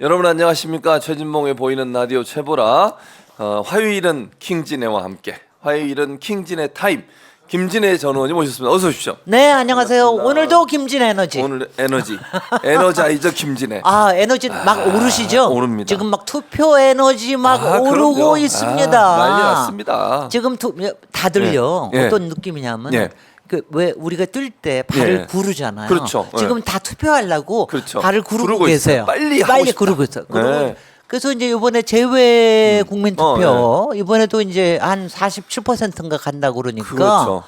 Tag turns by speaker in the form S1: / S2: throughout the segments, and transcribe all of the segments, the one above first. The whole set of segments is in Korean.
S1: 여러분 안녕하십니까? 최진봉의 보이는 라디오 최보라. 화요일은 킹진애와 함께 화요일은 킹진애 타임. 김진애 전 의원님 모셨습니다. 어서 오십시오.
S2: 네, 안녕하세요.
S1: 반갑습니다.
S2: 오늘도 김진애 에너지.
S1: 오늘 에너자이저 김진애.
S2: 아, 에너지 막 오르시죠?
S1: 오릅니다.
S2: 지금 막 투표 에너지 막 오르고
S1: 그럼요.
S2: 있습니다.
S1: 난리 났습니다.
S2: 지금 다들요.
S1: 예.
S2: 어떤 느낌이냐면
S1: 예.
S2: 그 왜 우리가 뜰 때 발을
S1: 예.
S2: 구르잖아요.
S1: 그렇죠.
S2: 지금 다 투표하려고
S1: 그렇죠.
S2: 발을 구르고
S1: 구르고
S2: 계세요.
S1: 있어요. 빨리 하고 싶다.
S2: 구르고 있어요.
S1: 네.
S2: 그래서 이제 이번에 제외 국민 투표
S1: 네.
S2: 이번에도 이제 한 47%인가 간다고 그러니까
S1: 그렇죠.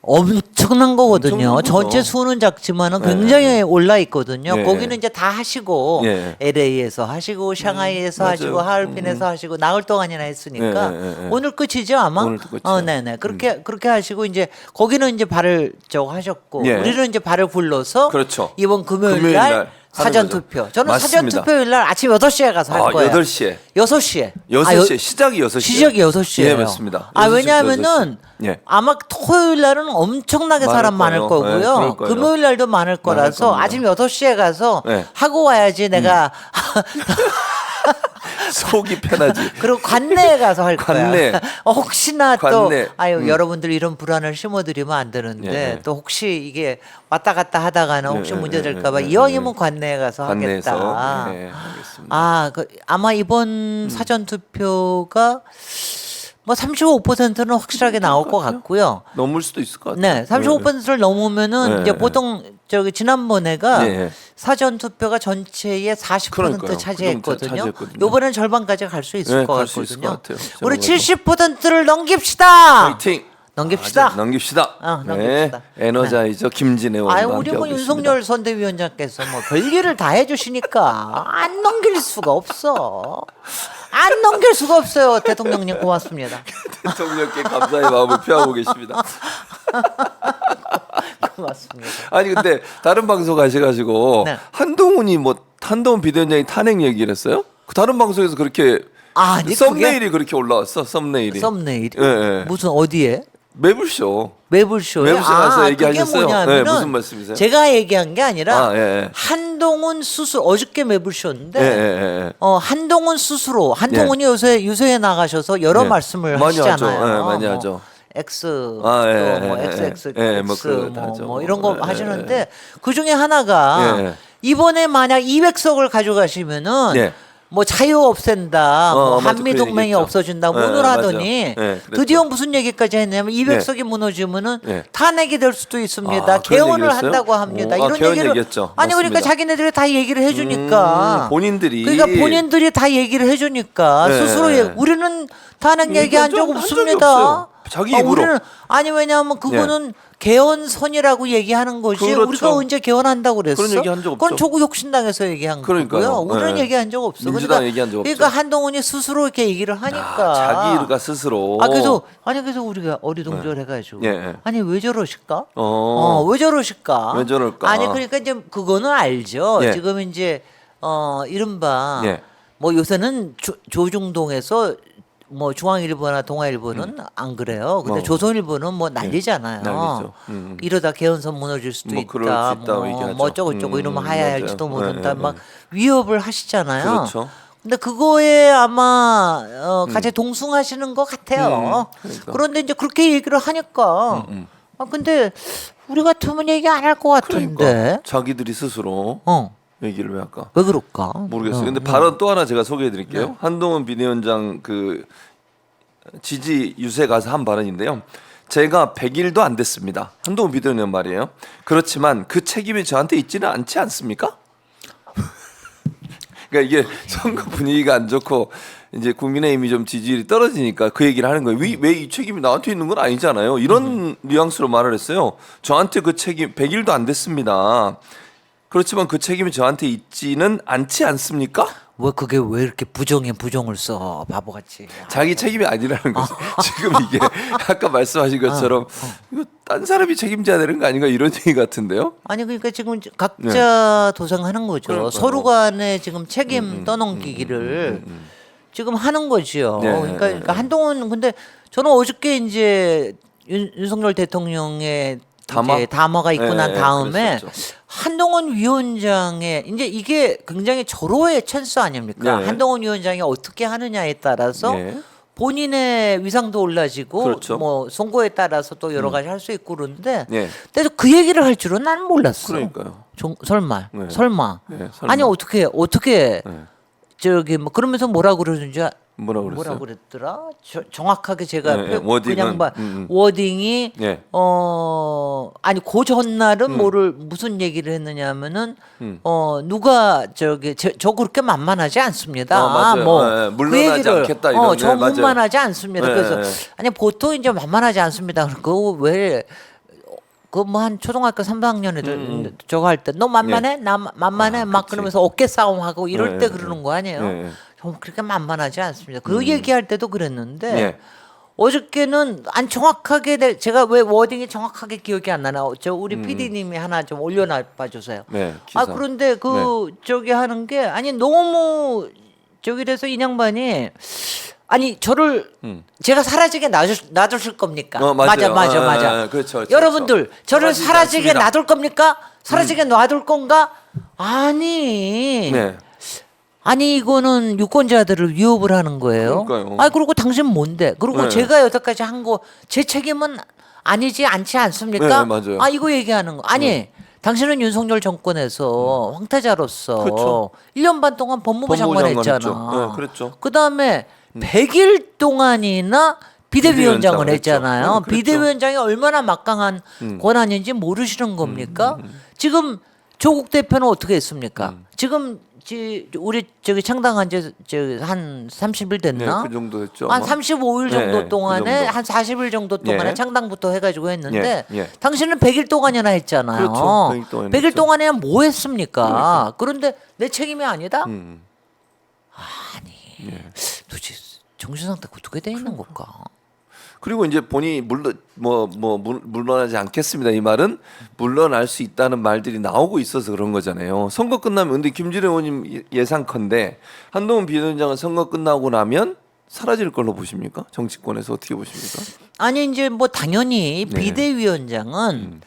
S2: 엄청난 거거든요.
S1: 엄청난 거죠.
S2: 전체 수는 작지만은 굉장히 올라 있거든요.
S1: 네.
S2: 거기는 이제 다 하시고
S1: 네.
S2: LA에서 하시고 샹하이에서
S1: 맞아요.
S2: 하시고 하얼빈에서 하시고 나흘 동안이나 했으니까
S1: 네.
S2: 오늘 끝이죠 아마.
S1: 오늘도 끝이죠.
S2: 네네. 그렇게 하시고 이제 거기는 이제 발을 저거 하셨고
S1: 예.
S2: 우리는 이제 발을 굴러서
S1: 그렇죠.
S2: 이번 금요일
S1: 금요일
S2: 날
S1: 날
S2: 사전
S1: 하는 거죠.
S2: 투표. 저는
S1: 맞습니다.
S2: 사전 투표일 날 아침 8시에 가서 할 거예요.
S1: 8시에.
S2: 6시에.
S1: 6시에 시작이 6시에.
S2: 시작이 6시에요.
S1: 예, 맞습니다.
S2: 아,
S1: 6시부터
S2: 왜냐하면은
S1: 6시. 예.
S2: 아마 토요일 날은 엄청나게
S1: 많을
S2: 사람 많을
S1: 거예요.
S2: 거고요.
S1: 네, 그럴 거예요.
S2: 금요일 날도 많을 거라서
S1: 겁니다.
S2: 아침 6시에 가서
S1: 네.
S2: 하고 와야지 내가
S1: 속이 편하지.
S2: 그리고 관내에 가서 할 거야.
S1: 관내.
S2: 혹시나
S1: 관내.
S2: 또 아유 여러분들 이런 불안을 심어드리면 안 되는데
S1: 예.
S2: 또 혹시 이게 왔다 갔다 하다가는 혹시
S1: 예,
S2: 문제
S1: 예,
S2: 될까봐
S1: 예,
S2: 이왕이면 관내에 가서
S1: 관내에서.
S2: 하겠다.
S1: 네, 알겠습니다.
S2: 아, 아마 이번 사전 투표가 뭐 35%는 확실하게 나올 것 같고요.
S1: 넘을 수도 있을 것 같아요.
S2: 네, 35%를 넘으면은
S1: 네.
S2: 이제 보통 저기 지난번에가
S1: 네.
S2: 사전 투표가 전체의 40%
S1: 그러니까요.
S2: 차지했거든요.
S1: 차지했거든요.
S2: 이번에는 절반까지 갈 수 있을
S1: 네,
S2: 것
S1: 갈수 있을
S2: 같거든요.
S1: 것 같아요.
S2: 우리
S1: 제가
S2: 70%를 넘깁시다.
S1: 파이팅.
S2: 넘깁시다.
S1: 넘깁시다.
S2: 넘깁시다.
S1: 네. 에너자이저 김진애 의원.
S2: 아유, 우리 뭐 윤석열 선대위원장께서 뭐 별일을 다 해주시니까 안 넘길 수가 없어. 안 넘길 수가 없어요. 대통령님 고맙습니다.
S1: 대통령께 감사의 마음을 표하고 계십니다.
S2: 고맙습니다.
S1: 아니 근데 다른 방송 가셔가지고
S2: 네.
S1: 한동훈 비대위원장이 탄핵 얘기를 했어요? 그 다른 방송에서 그렇게
S2: 아니,
S1: 썸네일이 그렇게 올라왔어. 썸네일이.
S2: 썸네일이
S1: 예, 예.
S2: 무슨 어디에?
S1: 매불쇼.
S2: 매불쇼에
S1: 매불쇼 가서 얘기하셨어요?
S2: 그게 뭐냐면은
S1: 네, 무슨 말씀이세요?
S2: 제가 얘기한 게 아니라
S1: 아, 예, 예.
S2: 한동훈 수술 어저께 매불쇼인데
S1: 예, 예, 예.
S2: 한동훈 스스로 한동훈이 요새 유세에 나가셔서 여러
S1: 예.
S2: 말씀을
S1: 많이 하죠.
S2: 하시잖아요.
S1: 예, 많이
S2: 뭐
S1: 하죠.
S2: X
S1: 예,
S2: 또 뭐
S1: 예,
S2: XX
S1: 예,
S2: X
S1: 뭐 그런 거 하죠.
S2: 뭐 이런 거
S1: 예,
S2: 하시는데 그 중에 하나가
S1: 예.
S2: 이번에 만약 200석을 가져가시면은
S1: 예.
S2: 뭐 자유 없앤다, 뭐
S1: 맞아.
S2: 한미
S1: 그
S2: 동맹이
S1: 얘기했죠.
S2: 없어진다, 뭐
S1: 예,
S2: 문을하더니
S1: 맞아. 예, 그랬죠.
S2: 드디어 무슨 얘기까지 했냐면 200석이 무너지면은
S1: 예.
S2: 탄핵이 될 수도 있습니다.
S1: 아, 그런
S2: 개헌을
S1: 얘기였어요?
S2: 한다고 합니다.
S1: 오,
S2: 이런
S1: 개헌
S2: 얘기를
S1: 얘기했죠.
S2: 아니 그러니까
S1: 맞습니다.
S2: 자기네들이 다 얘기를 해주니까
S1: 본인들이.
S2: 그러니까 본인들이 다 얘기를 해주니까
S1: 예,
S2: 스스로
S1: 예.
S2: 우리는 탄핵
S1: 얘기한
S2: 얘기한 적
S1: 적 한 적이
S2: 없습니다.
S1: 없어요. 자기 입으로.
S2: 우리는 아니 왜냐하면 그거는 개헌선이라고 얘기하는 거지
S1: 그렇죠.
S2: 우리가 언제 개헌한다고 그랬어?
S1: 그런 얘기 한적
S2: 그건
S1: 없죠.
S2: 조국 혁신당에서 얘기한
S1: 그러니까요.
S2: 거고요. 우리는
S1: 예.
S2: 얘기한 적 없어.
S1: 민주당 얘기한 적 없죠.
S2: 그러니까 한동훈이 스스로 이렇게 얘기를 하니까
S1: 자기가 스스로.
S2: 그래서 우리가 어리둥절해가지고
S1: 예, 예.
S2: 아니 왜 저러실까?
S1: 왜
S2: 저러실까?
S1: 왜 저럴까?
S2: 아니 그러니까 이제 그거는 알죠.
S1: 예.
S2: 지금 이제 이른바
S1: 예.
S2: 뭐 요새는 조중동에서 뭐 중앙일보나 동아일보는 안 그래요. 근데 조선일보는 뭐 난리잖아요.
S1: 난리죠.
S2: 이러다 개헌선 무너질 수도
S1: 뭐 그럴
S2: 있다.
S1: 수 있다고
S2: 뭐,
S1: 얘기하죠.
S2: 뭐 어쩌고저쩌고 이러면 하야 할지도
S1: 맞아요.
S2: 모른다.
S1: 예, 예,
S2: 막 위협을 하시잖아요.
S1: 그렇죠.
S2: 근데 그거에 아마 같이 동승하시는 것 같아요.
S1: 그러니까.
S2: 그런데 이제 그렇게 얘기를 하니까 근데 우리 같으면 얘기 안 할 것 같은데.
S1: 그러니까 자기들이 스스로 얘기를 왜 할까?
S2: 왜 그럴까?
S1: 모르겠어요. 근데 발언 또 하나 제가 소개해 드릴게요. 한동훈 비대위원장 그 지지 유세 가서 한 발언인데요. 제가 100일도 안 됐습니다. 한동훈 비대위원 말이에요. 그렇지만 그 책임이 저한테 있지는 않지 않습니까? 그러니까 이게 선거 분위기가 안 좋고 이제 국민의힘이 좀 지지율이 떨어지니까 그 얘기를 하는 거예요. 왜 이 책임이 나한테 있는 건 아니잖아요. 이런 뉘앙스로 말을 했어요. 저한테 그 책임 100일도 안 됐습니다. 그렇지만 그 책임이 저한테 있지는 않지 않습니까?
S2: 왜 그게 왜 이렇게 부정에 부정을 써 바보같이.
S1: 자기 책임이 아니라는 거죠. 지금 이게 아까 말씀하신 것처럼 이거 딴 사람이 책임져야 되는 거 아닌가 이런 얘기 같은데요.
S2: 아니 그러니까 지금 각자 도생하는 거죠.
S1: 그러니까요.
S2: 서로 간에 지금 책임 떠넘기기를 지금 하는 거지요.
S1: 네.
S2: 그러니까 한동훈 근데 저는 어저께 이제 윤석열 대통령의
S1: 담화?
S2: 이제 담화가 있고 난 다음에
S1: 그랬었죠.
S2: 한동훈 위원장의 이제 이게 굉장히 절호의 찬스 아닙니까?
S1: 네.
S2: 한동훈 위원장이 어떻게 하느냐에 따라서
S1: 네.
S2: 본인의 위상도 올라지고
S1: 그렇죠.
S2: 뭐 선거에 따라서 또 여러 가지 할 수 있고 그런데
S1: 네.
S2: 그래도 그 얘기를 할 줄은 나는 몰랐어.
S1: 그러니까요.
S2: 설마
S1: 네.
S2: 설마.
S1: 네, 설마.
S2: 아니 어떻게
S1: 네.
S2: 저기 뭐 그러면서 뭐라 그러는지
S1: 뭐라고 그랬어요?
S2: 그랬더라? 정확하게 제가
S1: 네, 워딩은,
S2: 그냥 봐 워딩이
S1: 네.
S2: 아니 그 전날은 뭐를 무슨 얘기를 했느냐면은 누가 저 그렇게 만만하지 않습니다.
S1: 맞아요.
S2: 뭐
S1: 네,
S2: 그
S1: 물러나지
S2: 얘기를
S1: 않겠다 이런,
S2: 저
S1: 네, 맞아요.
S2: 만만하지 않습니다.
S1: 네,
S2: 그래서
S1: 네.
S2: 아니 보통 이제 만만하지 않습니다. 그거 왜 그 뭐 한 초등학교 3, 4학년 애들 저거 할 때 너 만만해? 나 만만해? 막
S1: 그치.
S2: 그러면서 어깨 싸움하고 이럴
S1: 네,
S2: 때
S1: 네,
S2: 그러는 거 아니에요?
S1: 네.
S2: 좀 그렇게 만만하지 않습니다. 그 얘기할 때도 그랬는데
S1: 네.
S2: 어저께는 안 정확하게 제가 왜 워딩이 정확하게 기억이 안 나나? 저 우리 PD님이 하나 좀 올려놔봐 주세요.
S1: 네, 기사.
S2: 아 그런데 그 저기 하는 게 아니 너무 저기 돼서 이 양반이 아니 저를 제가 사라지게 놔두실 겁니까?
S1: 맞아요.
S2: 맞아.
S1: 그렇죠.
S2: 여러분들 저를
S1: 사라지지
S2: 사라지게
S1: 않습니다.
S2: 놔둘 겁니까? 사라지게 놔둘 건가? 아니.
S1: 네.
S2: 아니 이거는 유권자들을 위협을 하는 거예요.
S1: 그러니까요.
S2: 아니 그리고 당신 뭔데? 그리고
S1: 네.
S2: 제가 여태까지 한 거 제 책임은 아니지 않지 않습니까?
S1: 네, 맞아요.
S2: 아 이거 얘기하는 거 아니. 당신은 윤석열 정권에서 황태자로서
S1: 그렇죠.
S2: 1년 반 동안 법무부 장관
S1: 법무부 장관
S2: 했잖아.
S1: 했죠. 네, 그랬죠.
S2: 그다음에 100일 동안이나 비대위원장을
S1: 비대위원장을 했죠.
S2: 했잖아요.
S1: 네, 그랬죠.
S2: 비대위원장이 얼마나 막강한 권한인지 모르시는 겁니까? 지금 조국 대표는 어떻게 했습니까? 지금 우리 저기 창당한 지한 30일 됐나?
S1: 네, 그 정도 됐죠.
S2: 한
S1: 아마.
S2: 35일 정도
S1: 네, 그
S2: 동안에
S1: 정도.
S2: 한 40일 정도 동안에
S1: 예.
S2: 창당부터 해가지고 했는데
S1: 예, 예.
S2: 당신은 100일 동안이나 했잖아요.
S1: 그렇죠. 100일 동안
S2: 100일
S1: 했죠.
S2: 동안에 뭐 했습니까? 그런데 내 책임이 아니다? 도대체 정신 상태가 어떻게 돼 있는 걸까?
S1: 그리고 이제 본인이 물러나지 않겠습니다. 이 말은 물러날 수 있다는 말들이 나오고 있어서 그런 거잖아요. 선거 끝나면 근데 김진애 의원님 예상컨대 한동훈 비대위원장은 선거 끝나고 나면 사라질 걸로 보십니까? 정치권에서 어떻게 보십니까?
S2: 아니 이제 뭐 당연히
S1: 네.
S2: 비대위원장은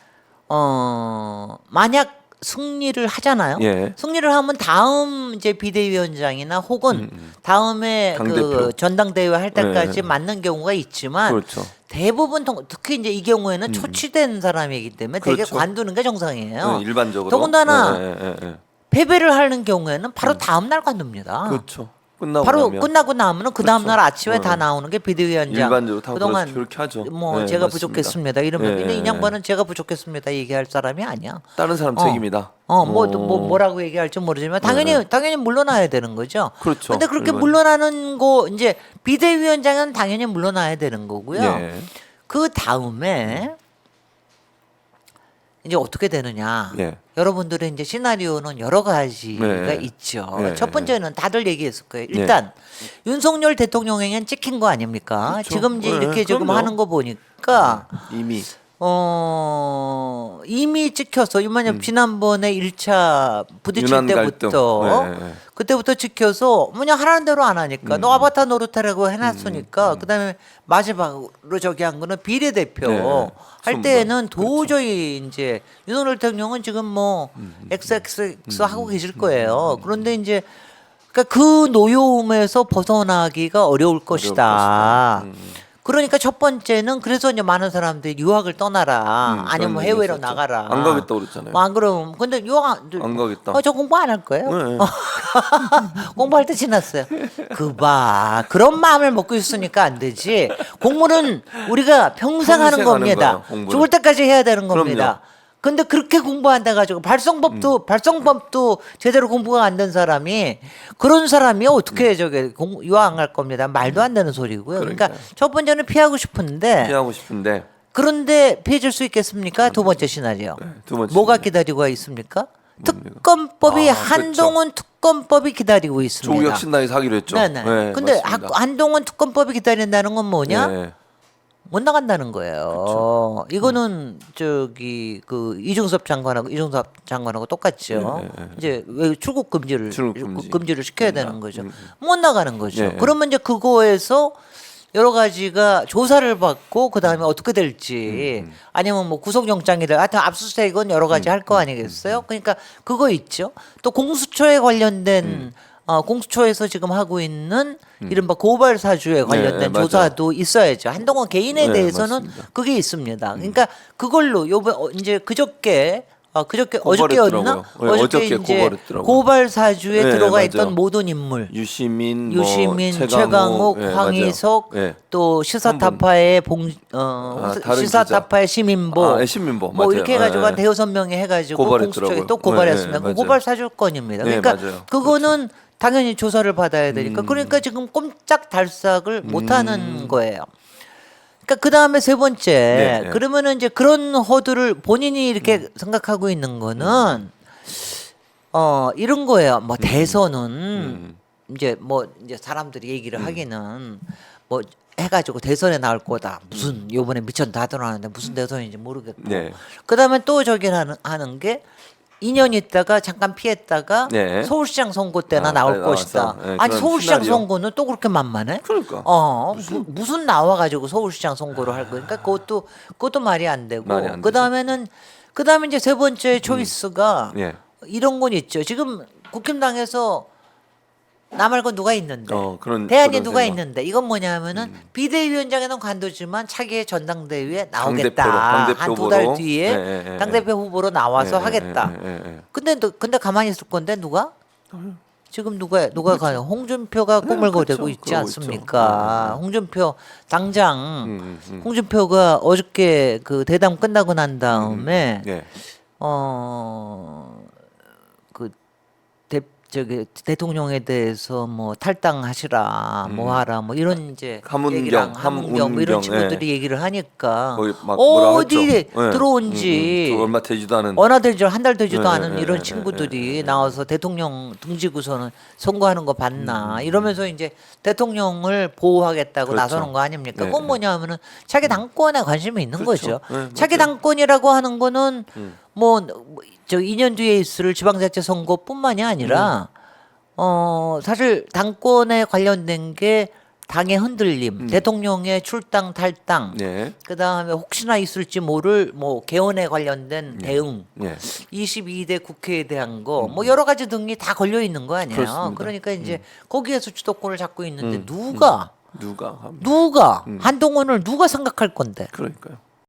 S2: 만약 승리를 하잖아요.
S1: 예.
S2: 승리를 하면 다음 이제 비대위원장이나 혹은 다음에
S1: 당대표.
S2: 그 전당대회 할 때까지
S1: 예.
S2: 맞는 경우가 있지만
S1: 그렇죠.
S2: 대부분 특히 이제 이 경우에는 초치된 사람이기 때문에 되게
S1: 그렇죠.
S2: 관두는 게 정상이에요.
S1: 네, 일반적으로.
S2: 더군다나
S1: 예.
S2: 패배를 하는 경우에는 바로 다음 날 관둡니다.
S1: 그렇죠. 끝나고
S2: 바로
S1: 나면.
S2: 끝나고 나면은 그 다음 날
S1: 그렇죠.
S2: 아침에 다 나오는 게 비대위원장.
S1: 일반적으로 다
S2: 그동안
S1: 그렇게 하죠.
S2: 뭐
S1: 네,
S2: 제가
S1: 맞습니다.
S2: 부족했습니다. 이러면
S1: 예,
S2: 근데 이
S1: 예,
S2: 양반은 제가 부족했습니다 얘기할 사람이 아니야.
S1: 다른 사람 책임이다.
S2: 뭐라고 얘기할지 모르지만 당연히 물러나야 되는 거죠.
S1: 그렇죠.
S2: 근데 그렇게
S1: 일반-
S2: 물러나는 거 이제 비대위원장은 당연히 물러나야 되는 거고요.
S1: 네.
S2: 그 다음에 이제 어떻게 되느냐.
S1: 네.
S2: 여러분들의 이제 시나리오는 여러 가지가
S1: 네.
S2: 있죠.
S1: 네.
S2: 첫 번째는 다들 얘기했을 거예요. 일단 윤석열 대통령에겐 찍힌 거 아닙니까?
S1: 그렇죠.
S2: 지금 이제
S1: 네,
S2: 이렇게 지금
S1: 그럼요.
S2: 하는 거 보니까
S1: 이미
S2: 이미 찍혀서 이만약 지난번에 1차 부딪힐
S1: 유난
S2: 때부터
S1: 갈등. 네.
S2: 그때부터 찍혀서 뭐냐 하라는 대로 안 하니까 너 아바타 노릇하라고 해놨으니까 그다음에 마지막으로 저기 한 거는 비례대표
S1: 네.
S2: 할
S1: 순번.
S2: 때는 도저히 이제 윤석열 대통령은 지금 뭐 XXX 하고 계실 거예요. 그런데 이제 그러니까 그 노여움에서 벗어나기가 어려울 것이다. 그러니까 첫 번째는 그래서 이제 많은 사람들이 유학을 떠나라 아니면 뭐
S1: 그런
S2: 해외로
S1: 얘기 했었죠.
S2: 나가라
S1: 안 가겠다고 그랬잖아요.
S2: 뭐 안 그러면 근데 유학
S1: 안 가겠다.
S2: 저 공부 안 할 거예요.
S1: 네.
S2: 공부할 때 지났어요. 그봐 그런 마음을 먹고 있으니까 안 되지. 공부는 우리가 평생 하는
S1: 평생 하는
S2: 겁니다.
S1: 거예요, 공부는.
S2: 죽을 때까지 해야 되는
S1: 그럼요.
S2: 겁니다. 근데 그렇게 공부한다 가지고 발성법도 제대로 공부가 안 된 사람이 그런 사람이 어떻게 저게 유학 안 갈 겁니다. 말도 안 되는 소리고요. 그러니까
S1: 그러니까요.
S2: 첫 번째는 피하고 싶은데
S1: 피하고 싶은데
S2: 그런데 피해줄 수 있겠습니까? 두 번째 시나리오.
S1: 두 번째
S2: 뭐가 기다리고 있습니까? 특검법이 한동훈 특검법이 기다리고 있습니다.
S1: 조국 혁신당에서 하기로 했죠.
S2: 네네.
S1: 네,
S2: 근데
S1: 맞습니다.
S2: 한동훈 특검법이 기다린다는 건 뭐냐?
S1: 네.
S2: 못 나간다는 거예요. 이거는 저기 그 이중섭 장관하고 똑같죠. 이제 왜 출국 금지를
S1: 출국 금지.
S2: 금지를 시켜야 되는
S1: 된다.
S2: 거죠. 못 나가는 거죠.
S1: 네.
S2: 그러면 이제 그거에서 여러 가지가 조사를 받고 그 다음에 어떻게 될지 아니면 뭐 구속영장이든 하여튼 압수수색은 여러 가지 할 거 아니겠어요? 그러니까 그거 있죠. 또 공수처에 관련된 공수처에서 지금 하고 있는 이른바 고발 사주에 관련된
S1: 맞아요.
S2: 조사도 있어야죠. 한동훈 개인에
S1: 네,
S2: 대해서는
S1: 맞습니다.
S2: 그게 있습니다. 그러니까 그걸로 요번 이제 그저께 어저께였나?
S1: 고발했더라고요. 네, 어저께
S2: 이제
S1: 고발했더라고요.
S2: 고발 사주에
S1: 네,
S2: 들어가
S1: 맞아요.
S2: 있던 모든 인물
S1: 유시민,
S2: 최강욱,
S1: 예,
S2: 황희석,
S1: 맞아요. 예.
S2: 또 시사타파의
S1: 다른
S2: 시사타파의 시민보,
S1: 시민보
S2: 뭐
S1: 맞아요.
S2: 이렇게 해가지고
S1: 예,
S2: 한
S1: 예.
S2: 대여섯 명이 해가지고
S1: 고발했더라고요.
S2: 공수처에 또 고발했습니다.
S1: 예, 예,
S2: 그
S1: 맞아요.
S2: 고발 사주건입니다.
S1: 네,
S2: 그러니까
S1: 맞아요.
S2: 그거는 당연히 조사를 받아야 되니까 그러니까 지금 꼼짝달싹을 못하는 거예요. 그러니까 그 다음에 세 번째
S1: 네, 네.
S2: 그러면은 이제 그런 허들을 본인이 이렇게 생각하고 있는 거는 이런 거예요. 뭐 대선은 이제 뭐 이제 사람들이 얘기를 하기는 뭐 해가지고 대선에 나올 거다. 무슨 요번에 미천 다 드러나는데 무슨 대선인지 모르겠고.
S1: 네.
S2: 그다음에 또 저기 하는 게 2년 있다가 잠깐 피했다가
S1: 네.
S2: 서울시장 선거 때나 나올
S1: 빨리
S2: 것이다.
S1: 나와서. 네,
S2: 아니
S1: 그런
S2: 서울시장
S1: 시나리오.
S2: 선거는 또 그렇게 만만해?
S1: 그러니까.
S2: 무슨 나와가지고 서울시장 선거를 할 거니까 그것도 말이 안 되고.
S1: 말이 안
S2: 그다음에 이제 세 번째 초이스가
S1: 예.
S2: 이런 건 있죠. 지금 국힘당에서 나 말고 누가 있는데
S1: 그런
S2: 대안이
S1: 그런
S2: 누가
S1: 생각.
S2: 있는데 이건 뭐냐면은 비대위원장에는 관두지만 차기의 전당대회에 나오겠다.
S1: 당대표로,
S2: 한 두 달
S1: 후보로.
S2: 뒤에
S1: 예.
S2: 당대표 후보로 나와서
S1: 예,
S2: 하겠다.
S1: 예.
S2: 근데 가만히 있을 건데 누가? 지금 누가 가요? 홍준표가 꿈을
S1: 그렇죠.
S2: 거두고 있지
S1: 그러고
S2: 않습니까? 홍준표 당장
S1: 음.
S2: 홍준표가 어저께 그 대담 끝나고 난 다음에
S1: 예.
S2: 그 저기 대통령에 대해서 뭐 탈당하시라 뭐 하라 뭐 이런 이제
S1: 함운경,
S2: 얘기랑 함운경 뭐 이런
S1: 함운경,
S2: 친구들이 얘기를 하니까
S1: 거의 막 뭐라
S2: 어디
S1: 했죠. 예.
S2: 들어온지
S1: 얼마 되지도 않은
S2: 얼마 되죠 한 달 되지도
S1: 네,
S2: 않은
S1: 네,
S2: 이런
S1: 네,
S2: 친구들이 나와서 대통령 등지구선을 선거하는 거 봤나 이러면서 이제 대통령을 보호하겠다고
S1: 그렇죠.
S2: 나서는 거 아닙니까?
S1: 네,
S2: 그건 뭐냐면은 자기 당권에 관심이 있는
S1: 그렇죠.
S2: 거죠.
S1: 네,
S2: 자기
S1: 맞아요.
S2: 당권이라고 하는 거는 저 2년 뒤에 있을 지방자치 선거뿐만이 아니라 사실 당권에 관련된 게 당의 흔들림, 대통령의 출당 탈당,
S1: 네.
S2: 그 다음에 혹시나 있을지 모를 뭐 개헌에 관련된 대응,
S1: 예.
S2: 22대 국회에 대한 거, 뭐 여러 가지 등이 다 걸려 있는 거 아니에요.
S1: 그렇습니다.
S2: 그러니까 이제 거기에서 주도권을 잡고 있는데 누가
S1: 누가 하면
S2: 한동훈을 누가 생각할 건데?
S1: 그러니까요.